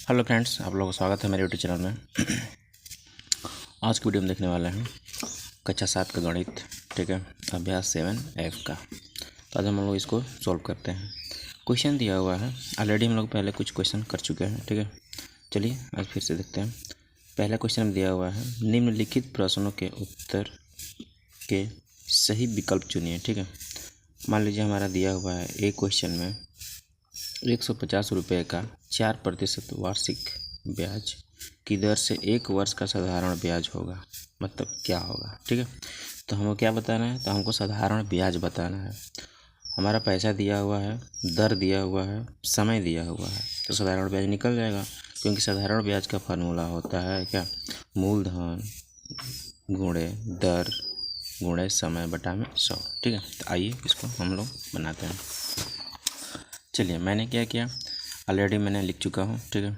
Hello friends, आप लोगों का स्वागत है मेरे यूट्यूब चैनल में। आज की वीडियो में देखने वाले हैं कक्षा 7 का गणित, ठीक है, अभ्यास 7F का। तो आज हम लोग इसको सॉल्व करते हैं। क्वेश्चन दिया हुआ है, ऑलरेडी हम लोग पहले कुछ क्वेश्चन कर चुके हैं, ठीक है। चलिए आज फिर से देखते हैं। पहला क्वेश्चन दिया हुआ है, निम्नलिखित प्रश्नों के उत्तर के सही विकल्प चुनिए, ठीक है। मान लीजिए हमारा दिया हुआ है एक क्वेश्चन में 150 रुपये का 4% वार्षिक ब्याज की दर से 1 वर्ष का साधारण ब्याज होगा, मतलब क्या होगा, ठीक है। तो हमको क्या बताना है, तो हमको साधारण ब्याज बताना है। हमारा पैसा दिया हुआ है, दर दिया हुआ है, समय दिया हुआ है, तो साधारण ब्याज निकल जाएगा, क्योंकि साधारण ब्याज का फार्मूला होता है क्या, मूलधन गुणे दर गुणे समय बटा में 100, ठीक है। तो आइए इसको हम लोग बनाते हैं। चलिए मैंने क्या किया, ऑलरेडी मैंने लिख चुका हूँ, ठीक है।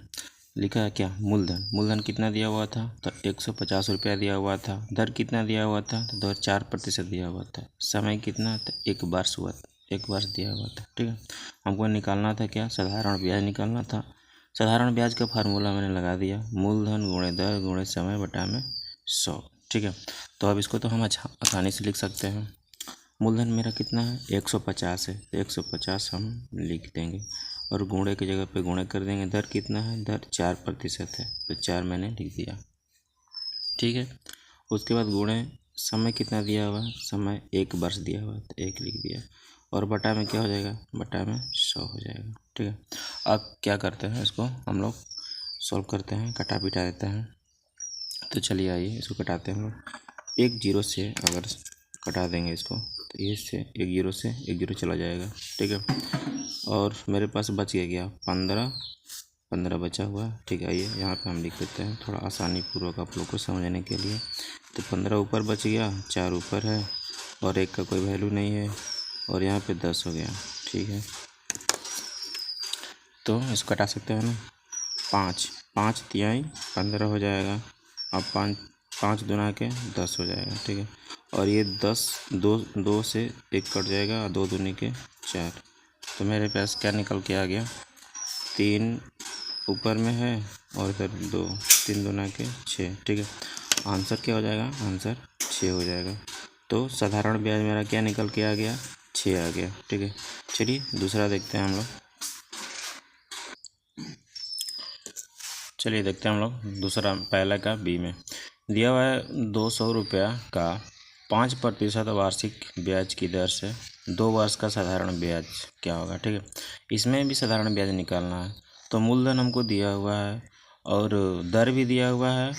लिखा है क्या, मूलधन कितना दिया हुआ था, तो 150 रुपया दिया हुआ था। दर कितना दिया हुआ था, तो दर 4% दिया हुआ था। समय कितना था, 1 वर्ष हुआ, 1 वर्ष दिया हुआ था, ठीक है। हमको निकालना था क्या, साधारण ब्याज निकालना था। साधारण ब्याज का फार्मूला मैंने लगा दिया, मूलधन गुणे दर गुणे समय बटा में 100, ठीक है। तो अब इसको तो हम आसानी से लिख सकते हैं। मूलधन मेरा कितना है, 150 है, तो 150 हम लिख देंगे और गुणे की जगह पे गुणे कर देंगे। दर कितना है, दर 4% है, तो 4 मैंने लिख दिया, ठीक है। उसके बाद गुणे समय कितना दिया हुआ है, समय 1 वर्ष दिया हुआ है, तो 1 लिख दिया और बटा में क्या हो जाएगा, बटा में 100 हो जाएगा, ठीक है। अब क्या करते हैं, इसको हम लोग सॉल्व करते हैं, कटा पिटा देते हैं। तो चलिए आइए इसको कटाते हैं हम लोग। 1 0 से अगर कटा देंगे इसको, तो ये से 1 0 से 1 0 चला जाएगा, ठीक है। और मेरे पास बच गया 15 बचा हुआ, ठीक है। आइए यहाँ पे हम लिख देते हैं, थोड़ा आसानी पूर्वक आप लोग को समझने के लिए। तो 15 ऊपर बच गया, 4 ऊपर है और 1 का कोई वैल्यू नहीं है, और यहाँ पे 10 हो गया, ठीक है। तो इसको कटा सकते हैं ना, 5 तिहाई 15 हो जाएगा। अब 5 दूना के 10 हो जाएगा, ठीक है। और ये 10 दो से 1 कट जाएगा और 2 दूनी के 4, तो मेरे पास क्या निकल के आ गया, 3 ऊपर में है और इधर 2, 3 दूना के 6, ठीक है। आंसर क्या हो जाएगा, आंसर 6 हो जाएगा। तो साधारण ब्याज मेरा क्या निकल के आ गया, 6 आ गया, ठीक है। चलिए दूसरा देखते हैं हम लोग। चलिए देखते हैं हम लोग दूसरा, पहला का बी में दिया हुआ है 200 रुपया का 5% वार्षिक ब्याज की दर से 2 वर्ष का साधारण ब्याज क्या होगा, ठीक है। इसमें भी साधारण ब्याज निकालना है। तो मूलधन हमको दिया हुआ है और दर भी दिया हुआ है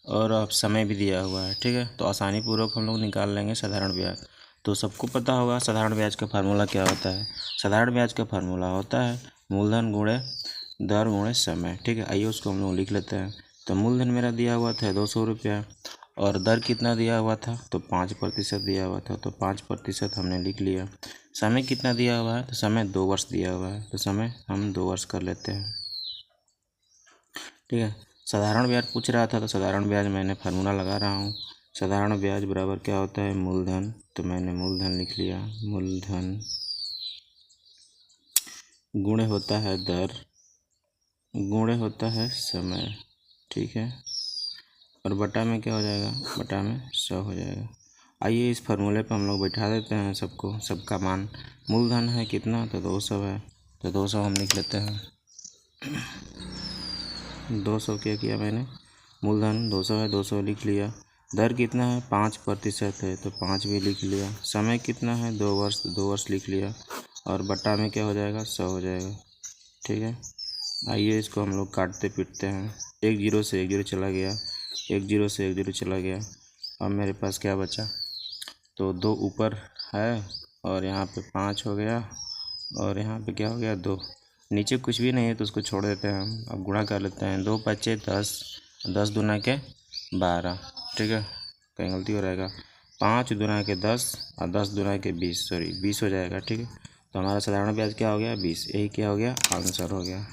और अब समय भी दिया हुआ है, ठीक है। तो आसानी पूर्वक हम लोग निकाल लेंगे साधारण ब्याज। तो सबको पता होगा साधारण ब्याज का फार्मूला क्या होता है। साधारण ब्याज का फार्मूला होता है मूलधन गुणे दर गुणे समय, ठीक है। आइए उसको हम लोग लिख लेते हैं। तो मूलधन मेरा दिया हुआ था 200 रुपया और दर कितना दिया हुआ था, तो 5% दिया हुआ था, तो 5% हमने लिख लिया। समय कितना दिया हुआ है, तो समय 2 वर्ष दिया हुआ है, तो समय हम 2 वर्ष कर लेते हैं, ठीक है। साधारण ब्याज पूछ रहा था, तो साधारण ब्याज मैंने फार्मूला लगा रहा हूँ। साधारण ब्याज बराबर क्या होता है, मूलधन, तो मैंने मूलधन लिख लिया। मूलधन गुणे होता है दर गुणे होता है समय, ठीक है। और बटा में क्या हो जाएगा, बटा में 100 हो जाएगा। आइए इस फार्मूले पर हम लोग बैठा देते हैं सबको, सबका मान। मूलधन है कितना, तो 200 है, तो 200 हम लिख लेते हैं। 200 क्या किया मैंने, मूलधन 200 है, 200 लिख लिया। दर कितना है, 5% है, तो 5 भी लिख लिया। समय कितना है, 2 वर्ष, 2 वर्ष लिख लिया। और बटा में क्या हो जाएगा, 100 हो जाएगा, ठीक है। आइए इसको हम लोग काटते पीटते हैं। 1 0 से 1 0 चला गया, 1 0 से 1 0 चला गया। अब मेरे पास क्या बचा, तो 2 ऊपर है और यहाँ पे 5 हो गया और यहाँ पे क्या हो गया, 2। नीचे कुछ भी नहीं है तो उसको छोड़ देते हैं हम। अब गुणा कर लेते हैं, 2 5 10, 10 दूना के 12, ठीक है। कहीं गलती हो रहेगा, 5 दूना के 10 और 10 दूना के 20, सॉरी 20 हो जाएगा, ठीक है। तो हमारा साधारण ब्याज क्या हो गया, 20। यही क्या हो गया, आंसर हो गया।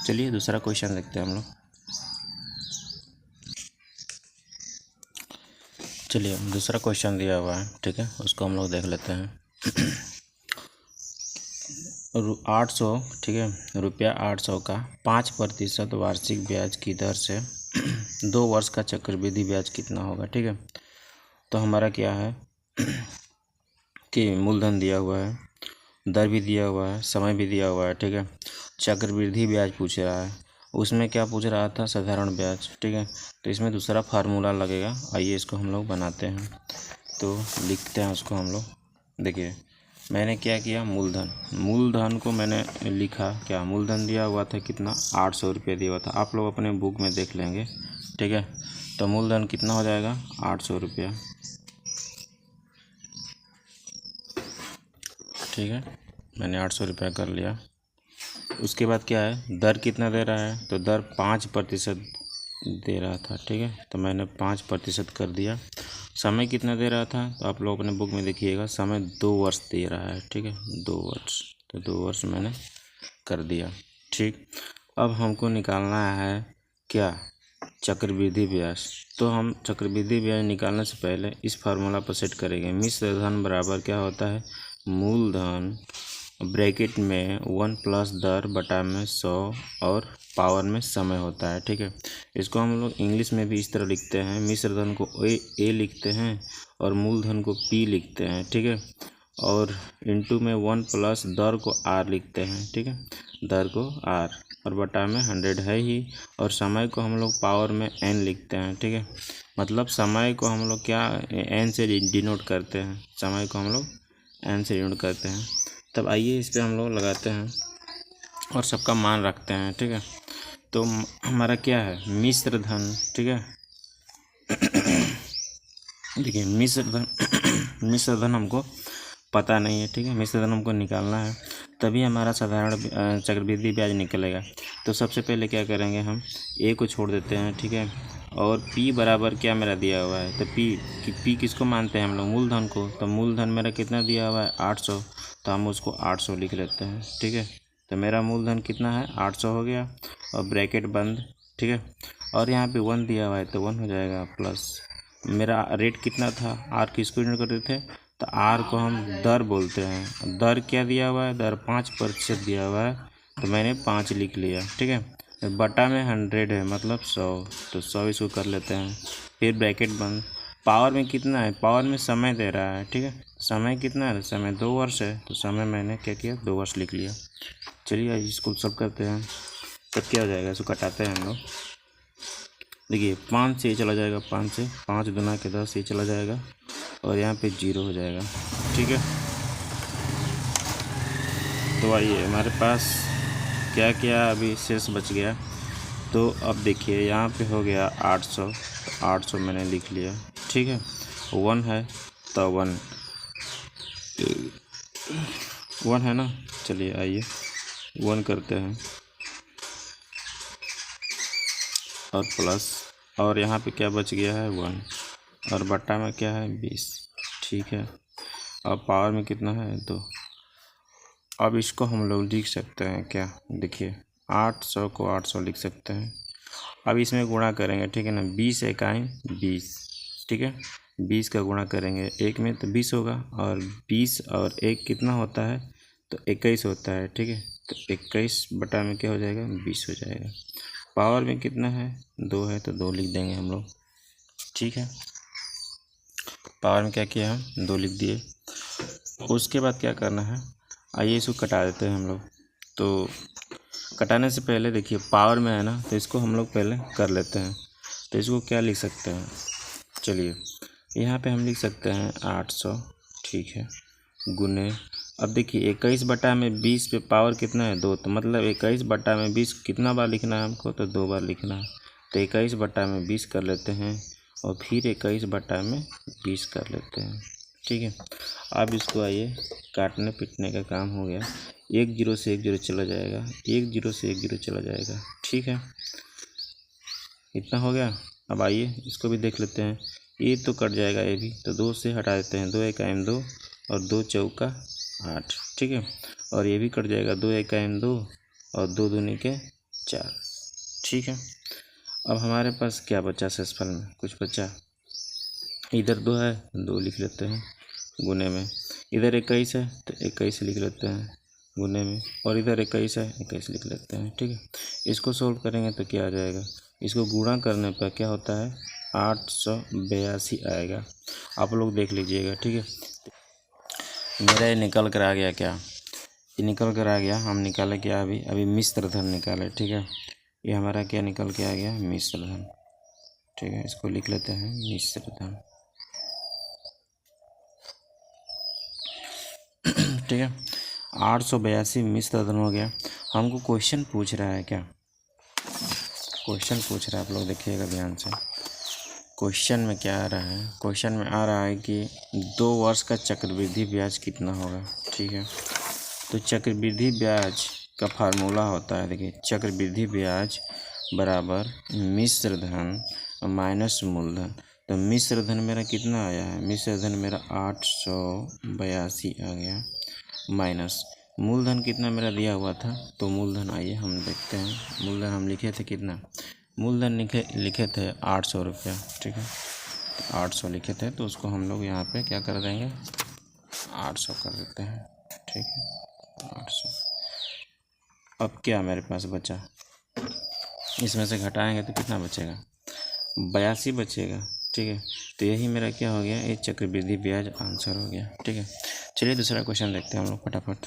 चलिए दूसरा क्वेश्चन देखते हैं हम लोग। चलिए दूसरा क्वेश्चन दिया हुआ है, ठीक है, उसको हम लोग देख लेते हैं। 800, ठीक है, रुपया 800 का 5% वार्षिक ब्याज की दर से 2 वर्ष का चक्रवृद्धि ब्याज कितना होगा। ठीक है, तो हमारा क्या है कि मूलधन दिया हुआ है, दर भी दिया हुआ है, समय भी दिया हुआ है। ठीक है, चक्रवृद्धि ब्याज पूछ रहा है, उसमें क्या पूछ रहा था, साधारण ब्याज। ठीक है, तो इसमें दूसरा फार्मूला लगेगा। आइए इसको हम लोग बनाते हैं, तो लिखते हैं उसको हम लोग। देखिए मैंने क्या किया, मूलधन को मैंने लिखा, क्या मूलधन दिया हुआ था कितना, 800 रुपये दिया हुआ था। आप लोग अपने बुक में देख लेंगे। ठीक है, तो मूलधन कितना हो जाएगा, 800 रुपया। ठीक है, मैंने 800 रुपया कर लिया। उसके बाद क्या है, दर कितना दे रहा है, तो दर 5% दे रहा था। ठीक है, तो मैंने 5% कर दिया। समय कितना दे रहा था, तो आप लोग अपने बुक में देखिएगा, समय 2 वर्ष दे रहा है। ठीक है, 2 वर्ष, तो 2 वर्ष मैंने कर दिया। ठीक, अब हमको निकालना है क्या, चक्रवृद्धि ब्याज। तो हम चक्रवृद्धि ब्याज निकालने से पहले इस फार्मूला पर सेट करेंगे। मिश्र धन बराबर क्या होता है, मूलधन ब्रैकेट में 1 प्लस दर बटा में 100 और पावर में समय होता है। ठीक है, इसको हम लोग इंग्लिश में भी इस तरह लिखते हैं, मिश्र धन को ए लिखते हैं और मूलधन को पी लिखते हैं। ठीक है, और इनटू में 1 प्लस दर को आर लिखते हैं। ठीक है, दर को आर और बटा में 100 है ही, और समय को हम लोग पावर में एन लिखते हैं। ठीक है, मतलब समय को हम लोग क्या एन से डिनोट करते हैं, समय को हम लोग एन से डिनोट करते हैं। तब आइए इस पर हम लोग लगाते हैं और सबका मान रखते हैं। ठीक है, तो हमारा क्या है, मिश्र धन। ठीक है, देखिए मिश्र धन हमको पता नहीं है। ठीक है, मिश्र धन हमको निकालना है, तभी हमारा साधारण चक्रवृद्धि ब्याज निकलेगा। तो सबसे पहले क्या करेंगे, हम ए को छोड़ देते हैं। ठीक है, और पी बराबर क्या मेरा दिया हुआ है, तो पी किसको मानते हैं हम लोग, मूलधन को। तो मूलधन मेरा कितना दिया हुआ है, 800, तो हम उसको 800 लिख लेते हैं। ठीक है, तो मेरा मूलधन कितना है, 800 हो गया, और ब्रैकेट बंद। ठीक है, और यहाँ पे 1 दिया हुआ है, तो 1 हो जाएगा, प्लस मेरा रेट कितना था, आर किसको डिनोट करते थे, तो आर को हम दर बोलते हैं। दर क्या दिया हुआ है, दर 5% दिया हुआ है, तो मैंने 5 लिख लिया। ठीक है, बटा में 100 है, मतलब 100, तो 100 इसको कर लेते हैं, फिर ब्रैकेट बंद। पावर में कितना है, पावर में समय दे रहा है। ठीक है, समय कितना है, समय 2 वर्ष है, तो समय मैंने क्या किया, 2 वर्ष लिख लिया। चलिए इसको सब करते हैं, तब क्या हो जाएगा, इसको कटाते हैं हम लोग। देखिए 5 से ये चला जाएगा, 5 से 5 दूना के 10 ये चला जाएगा, और यहाँ पे 0 हो जाएगा। ठीक है, तो आइए हमारे पास क्या क्या अभी शेष बच गया। तो अब देखिए यहाँ पे हो गया 800, तो 800 मैंने लिख लिया। ठीक है, 1 है, तो 1 है ना। चलिए आइए 1 करते हैं, और प्लस, और यहाँ पे क्या बच गया है, 1, और बट्टा में क्या है, 20। ठीक है, अब पावर में कितना है, 2। अब इसको हम लोग लिख सकते हैं क्या, देखिए 800 को 800 लिख सकते हैं। अब इसमें गुणा करेंगे, ठीक है ना, 20 इकाई 20। ठीक है, 20 का गुणा करेंगे 1 में, तो 20 होगा, और 20 और 1 कितना होता है, तो 21 होता है। ठीक है, तो 21 बटा में क्या हो जाएगा, 20 हो जाएगा। पावर में कितना है, 2 है, तो 2 लिख देंगे हम लोग। ठीक है, पावर में क्या किया, हम 2 लिख दिए। उसके बाद क्या करना है, आइए इसको कटा देते हैं हम लोग। तो कटाने से पहले देखिए पावर में है ना, तो इसको हम लोग पहले कर लेते हैं। तो इसको क्या लिख सकते हैं, चलिए यहाँ पे हम लिख सकते हैं 800। ठीक है, गुने, अब देखिए 21 बटा में 20 पे पावर कितना है, 2, तो मतलब 21 बटा में 20 कितना बार लिखना है हमको, तो 2 बार लिखना है। तो 21 बटा में 20 कर लेते हैं, और फिर 21 बटा में 20 कर लेते हैं। ठीक है, अब इसको आइए काटने पीटने का काम हो गया। 1 0 से 1 0 चला जाएगा, 1 0 से 1 0 चला जाएगा। ठीक है, इतना हो गया। अब आइए इसको भी देख लेते हैं, ये तो कट जाएगा, ये भी, तो 2 से हटा देते हैं, 2 इकाई 2, और 2 चौका 8। ठीक है, और ये भी कट जाएगा, 2 इकाई 2, और 2 दूनी के 4। ठीक है, अब हमारे पास क्या बचा, शेषफल में कुछ बचा, इधर 2 है, 2 लिख लेते हैं गुने में, इधर 21 है, तो 21 लिख लेते हैं, गुने में, और इधर 21 है, 21 लिख लेते हैं। ठीक है, इसको सोल्व करेंगे तो क्या आ जाएगा, इसको गुणा करने पर क्या होता है 882 आएगा। आप लोग देख लीजिएगा। ठीक है, मेरा ये निकल कर आ गया, क्या ये निकल कर आ गया। हम निकाले क्या, अभी मिश्र धन निकाले। ठीक है, ये हमारा क्या निकल के आ गया, मिश्र धन। ठीक है, इसको लिख लेते हैं मिश्र धन। ठीक है, 882 मिश्र धन हो गया। हमको क्वेश्चन पूछ रहा है, क्या क्वेश्चन पूछ रहा है, आप लोग देखिएगा ध्यान से। क्वेश्चन में क्या आ रहा है, क्वेश्चन में आ रहा है कि 2 वर्ष का चक्रवृद्धि ब्याज कितना होगा। ठीक है, तो चक्रवृद्धि ब्याज का फार्मूला होता है, देखिए चक्रवृद्धि ब्याज बराबर मिश्र धन माइनस मूलधन। तो मिश्र धन मेरा कितना आया है, मिश्र धन मेरा 882 आ गया, माइनस मूलधन कितना मेरा दिया हुआ था। तो मूलधन आइए हम देखते हैं, मूलधन हम लिखे थे कितना, मूलधन लिखे थे 800 रुपया। ठीक है, तो 800 लिखे थे, तो उसको हम लोग यहाँ पे क्या कर देंगे, 800 कर देते हैं। ठीक है, 800। अब क्या मेरे पास बचा, इसमें से घटाएंगे तो कितना बचेगा, 82 बचेगा। ठीक है, तो यही मेरा क्या हो गया, ये चक्रवृद्धि ब्याज आंसर हो गया। ठीक है, चलिए दूसरा क्वेश्चन देखते हैं हम लोग फटाफट।